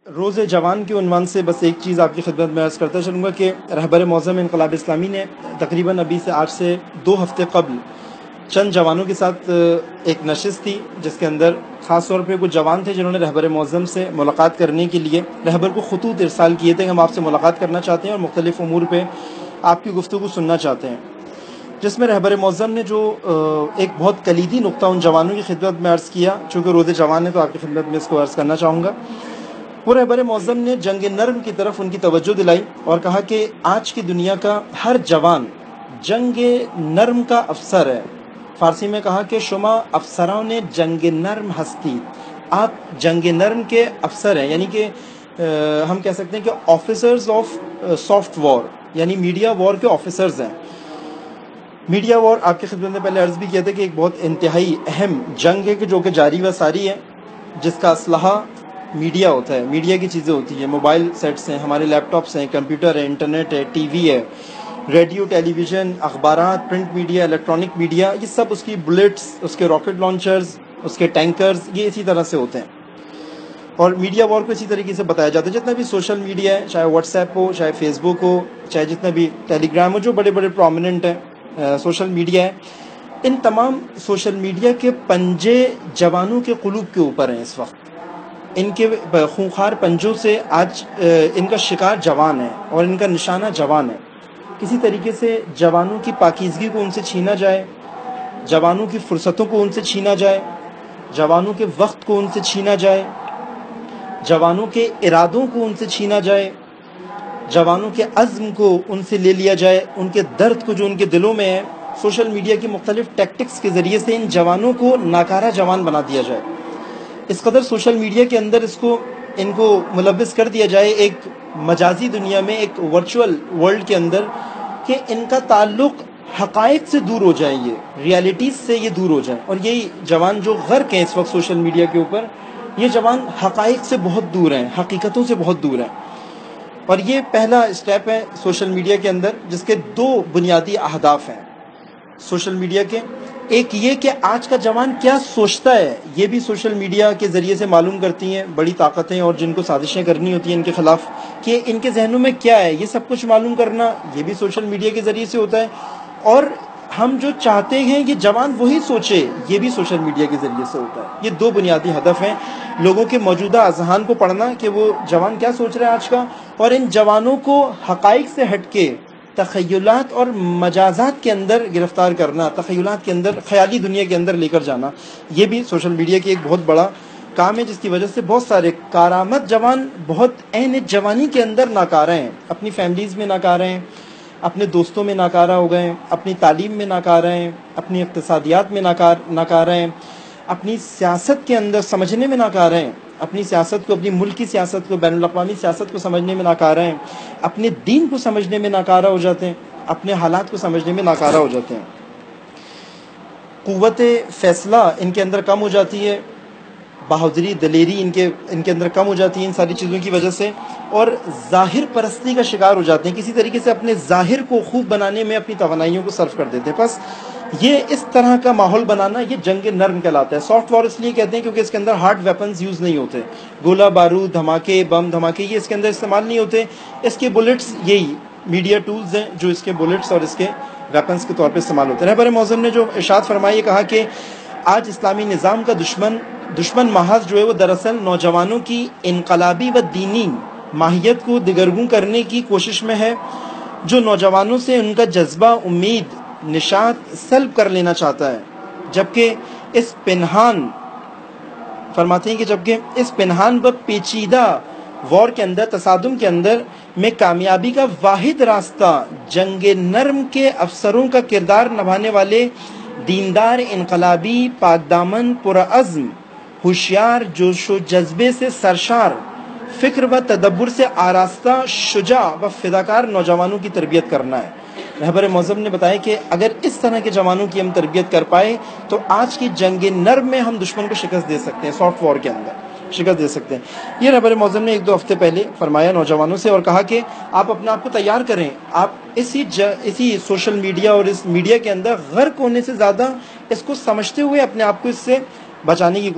روز جوان کے عنوان سے بس ایک چیز آپ کی خدمت میں عرض کرتا چلوں گا کہ رہبر معظم انقلاب اسلامی نے تقریباً ابھی سے آج سے 2 ہفتے قبل چند جوانوں کے ساتھ ایک نشست تھی، جس کے اندر خاص طور پہ کچھ جوان تھے جنہوں نے رہبر معظم سے ملاقات کرنے کے لیے رہبر کو خطوط ارسال کیے تھے کہ ہم آپ سے ملاقات کرنا چاہتے ہیں اور مختلف امور پہ آپ کی گفتگو سننا چاہتے ہیں، جس میں رہبر معظم نے جو ایک بہت کلیدی نقطہ ان جوانوں کی خدمت میں عرض کیا، چونکہ روز جوان ہے تو آپ کی خدمت میں اس کو عرض کرنا چاہوں گا۔ وہ رہبر معظم نے جنگ نرم کی طرف ان کی توجہ دلائی اور کہا کہ آج کی دنیا کا ہر جوان جنگ نرم کا افسر ہے۔ فارسی میں کہا کہ شما افسروں نے جنگ نرم ہستی، آپ جنگ نرم کے افسر ہیں، یعنی کہ ہم کہہ سکتے ہیں کہ آفیسرز آف سافٹ وار، یعنی میڈیا وار کے آفیسرز ہیں۔ میڈیا وار آپ کی خدمت میں پہلے عرض بھی کیا تھا کہ ایک بہت انتہائی اہم جنگ ہے کہ جو کہ جاری و ساری ہے، جس کا اسلحہ میڈیا ہوتا ہے، میڈیا کی چیزیں ہوتی ہیں، موبائل سیٹس ہیں، ہمارے لیپ ٹاپس ہیں، کمپیوٹر ہے، انٹرنیٹ ہے، ٹی وی ہے، ریڈیو، ٹیلی ویژن، اخبارات، پرنٹ میڈیا، الیکٹرانک میڈیا، یہ سب اس کی بلٹس، اس کے راکٹ لانچرز، اس کے ٹینکرز، یہ اسی طرح سے ہوتے ہیں۔ اور میڈیا وار کو اسی طریقے سے بتایا جاتا ہے۔ جتنا بھی سوشل میڈیا ہے، چاہے واٹس ایپ ہو، چاہے فیس بک ہو، چاہے جتنا بھی ٹیلی گرام ہو، جو بڑے بڑے پرومیننٹ ہیں سوشل میڈیا ہے، ان تمام سوشل میڈیا کے پنجے جوانوں کے قلوب کے اوپر ہیں اس وقت۔ ان کے خونخوار پنجوں سے آج ان کا شکار جوان ہے اور ان کا نشانہ جوان ہے۔ کسی طریقے سے جوانوں کی پاکیزگی کو ان سے چھینا جائے، جوانوں کی فرصتوں کو ان سے چھینا جائے، جوانوں کے وقت کو ان سے چھینا جائے، جوانوں کے ارادوں کو ان سے چھینا جائے، جوانوں کے عزم کو ان سے لے لیا جائے، ان کے درد کو جو ان کے دلوں میں ہے، سوشل میڈیا کی مختلف ٹیکٹکس کے ذریعے سے ان جوانوں کو ناکارہ جوان بنا دیا جائے۔ اس قدر سوشل میڈیا کے اندر ان کو ملوث کر دیا جائے ایک مجازی دنیا میں، ایک ورچوئل ورلڈ کے اندر، کہ ان کا تعلق حقائق سے دور ہو جائے، یہ ریالٹیز سے یہ دور ہو جائے۔ اور یہی جوان جو غرق ہیں اس وقت سوشل میڈیا کے اوپر، یہ جوان حقائق سے بہت دور ہیں، حقیقتوں سے بہت دور ہیں۔ اور یہ پہلا اسٹیپ ہے سوشل میڈیا کے اندر، جس کے 2 بنیادی اہداف ہیں سوشل میڈیا کے۔ ایک یہ کہ آج کا جوان کیا سوچتا ہے، یہ بھی سوشل میڈیا کے ذریعے سے معلوم کرتی ہیں بڑی طاقتیں، اور جن کو سازشیں کرنی ہوتی ہیں ان کے خلاف، کہ ان کے ذہنوں میں کیا ہے، یہ سب کچھ معلوم کرنا یہ بھی سوشل میڈیا کے ذریعے سے ہوتا ہے۔ اور ہم جو چاہتے ہیں کہ جوان وہی سوچے، یہ بھی سوشل میڈیا کے ذریعے سے ہوتا ہے۔ یہ 2 بنیادی ہدف ہیں لوگوں کے موجودہ اذہان کو پڑھنا، کہ وہ جوان کیا سوچ رہا ہے آج کا، اور ان جوانوں کو حقائق سے ہٹ کے تخیلات اور مجازات کے اندر گرفتار کرنا، تخیلات کے اندر، خیالی دنیا کے اندر لے کر جانا، یہ بھی سوشل میڈیا کی ایک بہت بڑا کام ہے، جس کی وجہ سے بہت سارے کارآمد جوان بہت عین جوانی کے اندر ناکارہ ہیں، اپنی فیملیز میں ناکارہ ہیں، اپنے دوستوں میں ناکارہ ہو گئے ہیں، اپنی تعلیم میں ناکارہ ہیں، اپنی اقتصادیات میں ناکارہ ہیں، اپنی سیاست کے اندر سمجھنے میں ناکارہ ہیں، اپنی سیاست کو، اپنی ملک کی سیاست کو، بین الاقوامی سیاست کو سمجھنے میں ناکارہ ہیں، اپنے دین کو سمجھنے میں ناکارہ ہو جاتے ہیں، اپنے حالات کو سمجھنے میں ناکارہ ہو جاتے ہیں۔ قوت فیصلہ ان کے اندر کم ہو جاتی ہے، بہادری، دلیری ان کے اندر کم ہو جاتی ہے ان ساری چیزوں کی وجہ سے، اور ظاہر پرستی کا شکار ہو جاتے ہیں، کسی طریقے سے اپنے ظاہر کو خوب بنانے میں اپنی توانائیوں کو صرف کر دیتے ہیں۔ بس یہ اس طرح کا ماحول بنانا، یہ جنگ نرم کہلاتا ہے۔ سافٹ وار اس لیے کہتے ہیں کیونکہ اس کے اندر ہارڈ ویپنز یوز نہیں ہوتے، گولہ بارود، دھماکے، بم دھماکے، یہ اس کے اندر استعمال نہیں ہوتے۔ اس کے بلٹس یہی میڈیا ٹولز ہیں جو اس کے بلٹس اور اس کے ویپنز کے طور پہ استعمال ہوتے ہیں۔ رہبر معظم نے جو ارشاد فرمایا، یہ کہا کہ آج اسلامی نظام کا دشمن محض جو ہے وہ دراصل نوجوانوں کی انقلابی و دینی ماہیت کو دگرگوں کرنے کی کوشش میں ہے، جو نوجوانوں سے ان کا جذبہ، امید، نشاط سلب کر لینا چاہتا ہے، جبکہ اس پنہان و پیچیدہ وار کے اندر، تصادم کے اندر میں کامیابی کا واحد راستہ جنگ نرم کے افسروں کا کردار نبھانے والے دیندار، انقلابی، پاک دامن، پرعزم، ہوشیار، جوش و جذبے سے سرشار، فکر و تدبر سے آراستہ، شجاع و فداکار نوجوانوں کی تربیت کرنا ہے۔ رہبر معظم نے بتایا کہ اگر اس طرح کے جوانوں کی ہم تربیت کر پائے تو آج کی جنگ نرم میں ہم دشمن کو شکست دے سکتے ہیں، سافٹ وار کے اندر شکست دے سکتے ہیں۔ یہ رہبر معظم نے 1-2 ہفتے پہلے فرمایا نوجوانوں سے، اور کہا کہ آپ اپنے آپ کو تیار کریں، آپ اسی سوشل میڈیا اور اس میڈیا کے اندر غرق ہونے سے زیادہ اس کو سمجھتے ہوئے اپنے آپ کو اس سے بچانے کی کوشش